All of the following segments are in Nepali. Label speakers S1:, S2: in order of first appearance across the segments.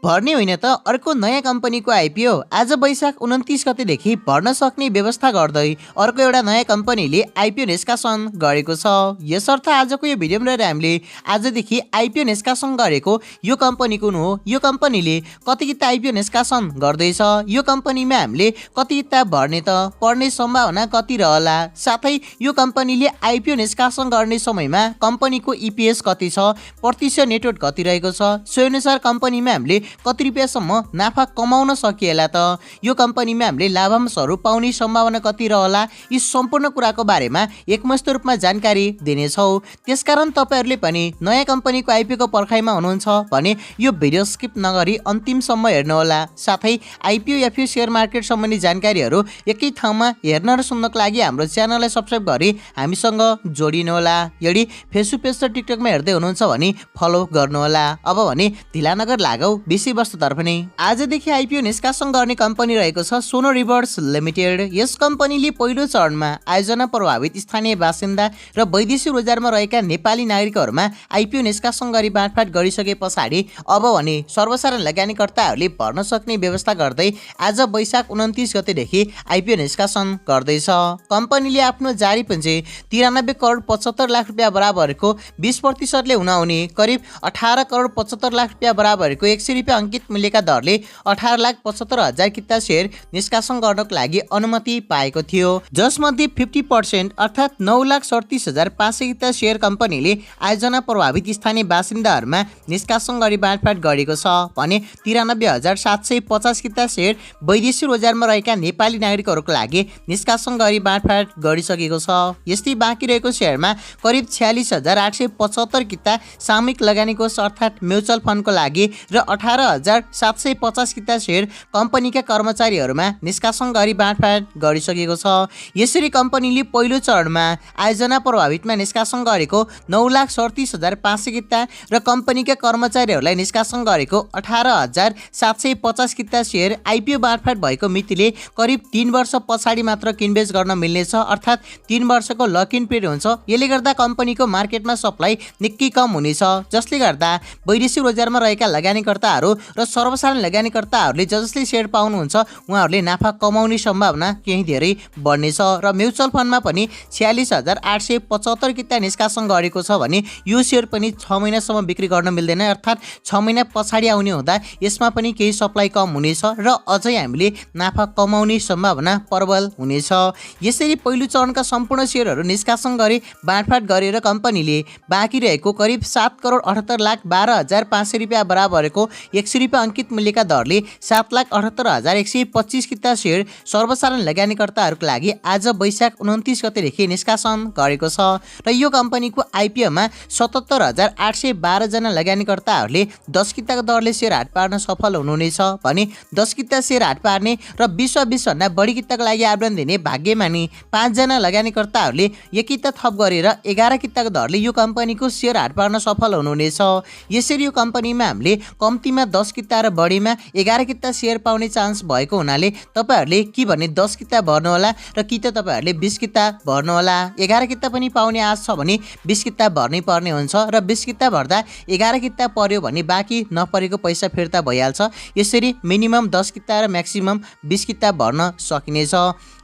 S1: भर्ने होइन त अर्को नयाँ कम्पनीको आइपिओ आज वैशाख 29 गतेदेखि भर्न सक्ने व्यवस्था गर्दै अर्को एउटा नयाँ कम्पनीले आइपिओ निष्कासन गरेको छ। यसर्थ आजको यो भिडियोमा रहेर हामीले आजदेखि आइपिओ निष्कासन गरेको यो कम्पनी कुन हो, यो कम्पनीले कति किता आइपिओ निष्कासन गर्दैछ, यो कम्पनीमा हामीले कति किता भर्ने त पर्ने सम्भावना कति रहला, साथै यो कम्पनीले आइपिओ निष्कासन गर्ने समयमा कम्पनीको इपिएस कति छ, प्रतिशत नेटवर्क कति रहेको छ, सो अनुसार कम्पनीमा हामीले कति रुपियाँसम्म नाफा कमाउन सकिएला त, यो कम्पनीमा हामीले लाभांशहरू पाउने सम्भावना कति रहला, यी सम्पूर्ण कुराको बारेमा एकमस्त रूपमा जानकारी दिनेछौँ। त्यसकारण तपाईहरूले पनि नयाँ कम्पनीको आइपिओको पर्खाइमा हुनुहुन्छ भने यो भिडियो स्किप नगरी अन्तिमसम्म हेर्नुहोला। साथै आइपिओ एफिओ सेयर मार्केट सम्बन्धी जानकारीहरू एकै ठाउँमा हेर्न र सुन्नको लागि हाम्रो च्यानललाई सब्स्क्राइब गरी हामीसँग जोडिनुहोला। यदि फेसबुक पेज र टिकटकमा हेर्दै हुनुहुन्छ भने फलो गर्नुहोला। अब भने ढिला नगर लागौ विषयवस्तुतर्फ नै। आजदेखि आइपिओ निष्कासन गर्ने कम्पनी रहेको छ सोनो रिभर्स लिमिटेड। यस कम्पनीले पहिलो चरणमा आयोजना प्रभावित स्थानीय बासिन्दा र वैदेशिक रोजगारमा रहेका नेपाली नागरिकहरूमा आइपिओ निष्कासन गरी बाँडफाँड गरिसके पछाडि अब भने सर्वसाधारण लगानीकर्ताहरूले भर्न सक्ने व्यवस्था गर्दै आज वैशाख 29 गतेदेखि आइपिओ निष्कासन गर्दैछ। कम्पनीले आफ्नो जारी पुँजी 93 करोड 75 लाख रुपियाँ बराबरको 20% हुन आउने करिब 18 करोड 75 लाख रुपियाँ बराबरको 100 रुपियाँ अंकित मूल्यका दरले 18,75,000 किता सेयर निष्कासन गर्नको लागि अनुमति पाएको थियो, जसमध्ये 50% अर्थात् 9,37,500 किता शेयर कम्पनीले आयोजना प्रभावित स्थानीय बासिन्दाहरूमा निष्कासन गरी बाँडफाँड गरेको छ भने 93,750 किता शेयर वैदेशिक रोजगारमा रहेका नेपाली नागरिकहरूको लागि निष्कासन गरी बाँडफाँड गरिसकेको छ। यस्तै बाँकी रहेको शेयरमा करिब 46,875 किता सामूहिक लगानी कोष अर्थात् म्युचुअल फन्डको लागि र 18,750 किता शेयर कम्पनीका कर्मचारीहरूमा निष्कासन गरी बाँडफाँड गरिसकेको छ। यसरी कम्पनीले पहिलो चरणमा आयोजना प्रभावितमा निष्कासन गरेको 9,37,500 किता र कम्पनीका कर्मचारीहरूलाई निष्कासन गरेको 18,750 किता शेयर आइपिओ बाँडफाँड भएको मितिले करिब 3 वर्ष पछाडि मात्र किनबेच गर्न मिल्नेछ, अर्थात् 3 वर्षको लक इन पिरियड हुन्छ। यसले गर्दा कम्पनीको मार्केटमा सप्लाई निकै कम हुनेछ, जसले गर्दा वैदेशिक रोजगारमा रहेका लगानीकर्ताहरू र सर्वसाधारण लगानीकर्ताहरूले जसले शेयर पाउनुहुन्छ उहाँहरूले नाफा कमाउने सम्भावना केही धेरै बढ्नेछ। र म्युचुअल फन्डमा पनि 46,875 किता निष्कासन गरेको छ भने यो शेयर पनि 6 महिनासम्म बिक्री गर्न मिल्दैन, अर्थात् 6 महिना पछाडि आउने हुँदा यसमा पनि केही सप्लाई कम हुनेछ र अझै हामीले नाफा कमाउने सम्भावना प्रबल हुनेछ। यसरी पहिलो चरणका सम्पूर्ण शेयरहरू निष्कासन गरी बाँडफाँड गरेर कम्पनीले बाँकी रहेको करिब 7 करोड 78 लाख 12,500 रुपियाँ बराबरको 100 रुपियाँ अंकित मूल्यका दरले 7,78,125 किता शेयर सर्वसाधारण लगानीकर्ताहरूको लागि आज वैशाख 29 गतेदेखि निष्कासन गरेको छ। र यो कम्पनीको आइपिओमा 77,812 जना लगानीकर्ताहरूले 10 किताको दरले शेयर हाट पार्न सफल हुनुहुनेछ भने 10 किता शेयर हाट पार्ने र 20 भन्दा बढी किताको लागि आवेदन दिने भाग्यमानी 5 जना लगानीकर्ताहरूले 1 किता थप गरेर 11 किताको दरले यो कम्पनीको शेयर हाट पार्न सफल हुनुहुनेछ। यसरी यो कम्पनीमा हामीले कम्तीमा 10 किता र बढीमा 11 किता शेयर पाउने चान्स भएको हुनाले तपाईहरूले कि भने 10 किता भर्नु होला र कि त तपाईहरूले 20 किता भर्नु होला। 11 किता पनि पाउने आश छ भने 20 किता भर्नै पर्ने हुन्छ र 20 किता भर्दा 11 किता पर्यो भने बाँकी नपरेको पैसा फिर्ता भइहाल्छ। यसरी मिनिमम 10 किता र म्याक्सिमम 20 किता भर्न सकिनेछ।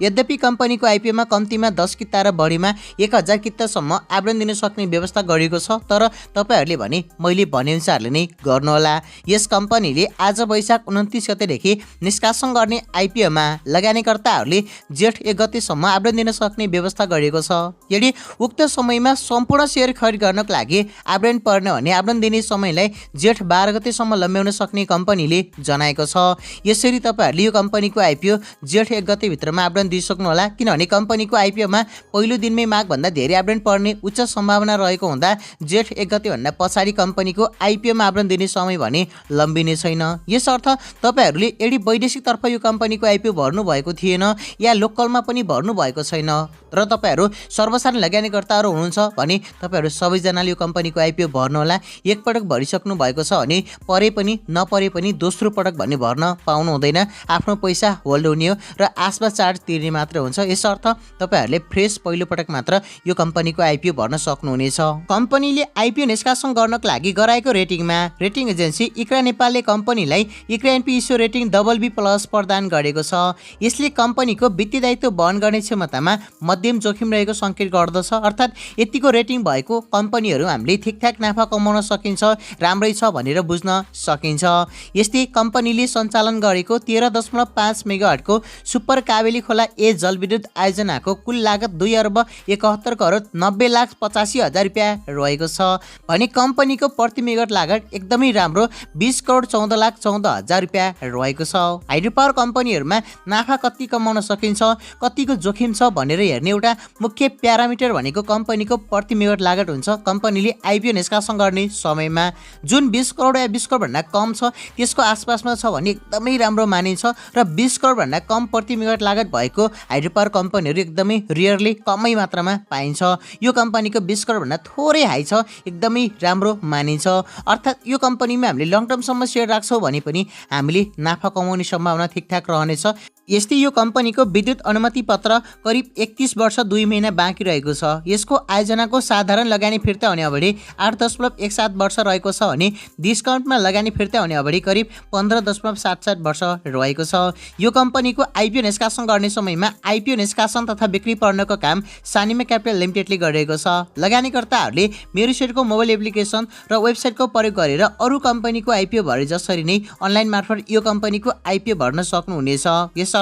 S1: यद्यपि कम्पनीको आइपिओमा कम्तीमा 10 किता र बढीमा 1000 कितासम्म आवेदन दिन सक्ने व्यवस्था गरिएको छ, तर तपाईहरूले भने मैले भनेअनुसारले नै गर्नुहोला। यस कम्पनीले आज वैशाख 29 गतेदेखि निष्कासन गर्ने आइपिओमा लगानीकर्ताहरूले जेठ 1 गतेसम्म आवेदन दिन सक्ने व्यवस्था गरिएको छ। यदि उक्त समयमा सम्पूर्ण शेयर खरिद गर्नको लागि आवेदन पर्ने भने आवेदन दिने समयलाई जेठ 12 गतेसम्म लम्ब्याउन सक्ने कम्पनीले जनाएको छ। यसरी तपाईहरूले यो कम्पनीको आइपिओ जेठ 1 गते भित्रमा आवेदन दिइसक्नु होला, किनभने कम्पनीको आइपिओमा पहिलो दिनमै मागभन्दा धेरै आवेदन पर्ने उच्च सम्भावना रहेको हुँदा जेठ 1 गते भन्दा पछाडि कम्पनीको आइपिओमा आवेदन दिने समय भने लम्बिने छैन। यसर्थ तपाईहरूले यदि वैदेशिकतर्फ यो कम्पनीको आइपिओ भर्नु भएको थिएन या लोकलमा पनि भर्नु भएको छैन र तपाईहरू सर्वसाधारण लगानीकर्ताहरू हुनुहुन्छ भने तपाईहरू सबैजनाले यो कम्पनीको आइपिओ भर्नु होला। एक पटक भरिसक्नु भएको छ भने परे पनि नपरे पनि दोस्रो पटक भन्ने भर्न पाउनु हुँदैन, आफ्नो पैसा होल्ड हुने हो र आसपास चार्ज तिर्ने मात्र हुन्छ। यसर्थ तपाईहरूले फ्रेस पहिलो पटक मात्र यो कम्पनीको आइपिओ भर्न सक्नुहुनेछ। कम्पनीले आइपिओ निष्कासन गर्नको लागि गराएको रेटिङमा रेटिङ एजेन्सी इक्रा नेपालले कम्पनीलाई इक्राइएनपी इस्यु रेटिङ BB+ प्रदान गरेको छ। यसले कम्पनीको वित्तीय दायित्व वहन गर्ने क्षमतामा मध्यम जोखिम रहेको सङ्केत गर्दछ। अर्थात् यतिको रेटिङ भएको कम्पनीहरू हामीले ठिकठाक नाफा कमाउन सकिन्छ, राम्रै छ भनेर बुझ्न सकिन्छ। यस्तै कम्पनीले सञ्चालन गरेको 13.5 मेगावाटको सुपर काबेली खोला ए जलविद्युत आयोजनाको कुल लागत 2,71,90,85,000 रुपियाँ रहेको छ भने कम्पनीको प्रति मेगावाट लागत एकदमै राम्रो 20,14,14,000 रुपियाँ रहेको छ। हाइड्रो पावर कम्पनीहरूमा नाफा कति कमाउन सकिन्छ, कतिको जोखिम छ भनेर हेर्ने एउटा मुख्य प्यारामिटर भनेको कम्पनीको प्रति मेगावाट लागत हुन्छ। कम्पनीले आइपिओ निष्कासन गर्ने समयमा जुन 20 करोड या 20 करोड भन्दा कम छ त्यसको आसपासमा छ भने एकदमै राम्रो मानिन्छ र 20 करोड भन्दा कम प्रति मेगावाट लागत भएको हाइड्रो पावर कम्पनीहरू एकदमै रियरली कमै मात्रामा पाइन्छ। यो कम्पनीको 20 करोड भन्दा थोरै हाई छ, एकदमै राम्रो मानिन्छ। अर्थात् यो कम्पनीमा हामीले लङ टर्मसम्म सेयर राख्छौँ भने पनि हामीले नाफा कमाउने सम्भावना ठिकठाक रहनेछ। यस्तै यो कम्पनीको विद्युत अनुमति पत्र करिब 31 वर्ष 2 महिना बाँकी रहेको छ। यसको आयोजनाको साधारण लगानी फिर्ता हुने अवधि 8.17 वर्ष रहेको छ भने डिस्काउन्टमा लगानी फिर्ता हुने अवधि करिब 15.77 वर्ष रहेको छ। यो कम्पनीको आइपिओ निष्कासन गर्ने समयमा आइपिओ निष्कासन तथा बिक्री पर्नको काम सानिमा क्यापिटल लिमिटेडले गरेको छ। लगानीकर्ताहरूले मेरो सेयरको मोबाइल एप्लिकेसन र वेबसाइटको प्रयोग गरेर अरू कम्पनीको आइपिओ भरे जसरी नै अनलाइन मार्फत यो कम्पनीको आइपिओ भर्न सक्नुहुनेछ। यसर्थ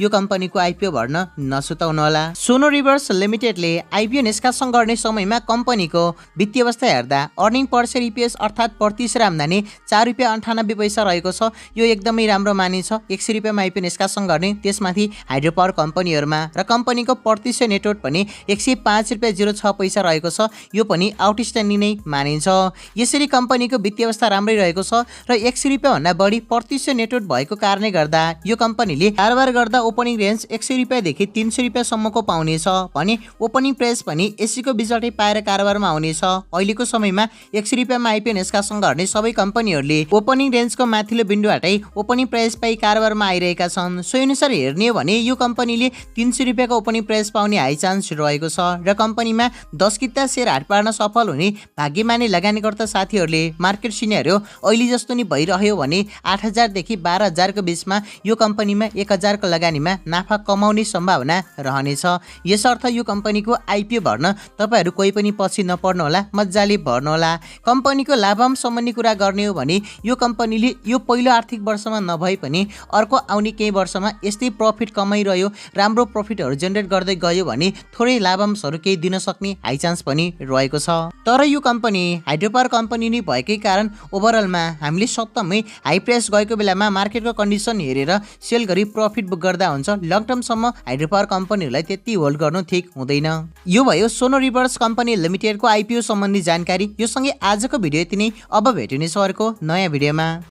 S1: यो कम्पनीको आइपिओ भर्न नसुताउनुहोला। सोनो रिभर्स लिमिटेडले आइपिओ निष्कासन गर्ने समयमा कम्पनीको वित्तीय अवस्था हेर्दा अर्निङ पर सेयर इपिएस अर्थात् प्रति सेयर आम्दानी 4 रुपियाँ 98 पैसा रहेको छ। यो एकदमै राम्रो मानिन्छ। 100 रुपियाँमा आइपिओ निष्कासन गर्ने, त्यसमाथि हाइड्रो पावर कम्पनीहरूमा र कम्पनीको प्रति सेयर नेटवर्थ पनि 105 रुपियाँ 06 पैसा रहेको छ। यो पनि आउटस्ट्यान्डिङ नै मानिन्छ। यसरी कम्पनीको वित्तीय अवस्था राम्रै रहेको छ र 100 रुपियाँ भन्दा बढी प्रति सेयर नेटवर्थ भएको कारणले गर्दा यो कम्पनीले कारोबार गर्दा ओपनिङ रेन्ज 100 रुपियाँदेखि 300 रुपियाँसम्मको पाउनेछ भने ओपनिङ प्राइस पनि एसीको बिचटै पाएर कारोबारमा आउनेछ। अहिलेको समयमा 100 रुपियाँमा आइपिओ निष्कासन गर्ने सबै कम्पनीहरूले ओपनिङ रेन्जको माथिल्लो बिन्दुबाटै ओपनिङ प्राइस पाइ कारोबारमा आइरहेका छन्। सोही अनुसार हेर्ने हो भने यो कम्पनीले 300 रुपियाँको ओपनिङ प्राइस पाउने हाई चान्स रहेको छ र कम्पनीमा 10 किता सेयर हाट पार्न सफल हुने भाग्यमानी लगानीकर्ता साथीहरूले मार्केट सिनेरियो अहिले जस्तो नि भइरह्यो भने 8,000 देखि 12,000 को बिचमा यो कम्पनीमा 1,000 को लगानीमा नाफा कमाउने सम्भावना रहनेछ। यसर्थ यो कम्पनीको आइपिओ भर्न तपाईहरू कोही पनि पछि नपर्नुहोला, मजाले भर्नुहोला। कम्पनीको लाभांश सम्बन्धी कुरा गर्ने हो भने यो कम्पनीले यो पहिलो आर्थिक वर्षमा नभए पनि अर्को आउने केही वर्षमा यस्तै प्रफिट कमाइरह्यो, राम्रो प्रफिटहरू जेनेरेट गर्दै गयो भने थोरै लाभांशहरू केही दिन सक्ने हाई चान्स पनि रहेको छ। तर यो कम्पनी हाइड्रो पावर कम्पनी नै भएकै कारण ओभरअलमा हामीले सत्तमै हाई प्राइस गएको बेलामा मार्केटको कन्डिसन हेरेर सेल गरी प्रफिट बुक गर्दा हुन्छ। लङ टर्मसम्म हाइड्रो पावर कम्पनीहरूलाई त्यति होल्ड गर्नु ठिक हुँदैन। यो भयो सोनो रिभर्स कम्पनी लिमिटेडको आइपिओ सम्बन्धी जानकारी। यो सँगै आजको भिडियो यति नै। अब भेटिने अर्को नयाँ भिडियोमा।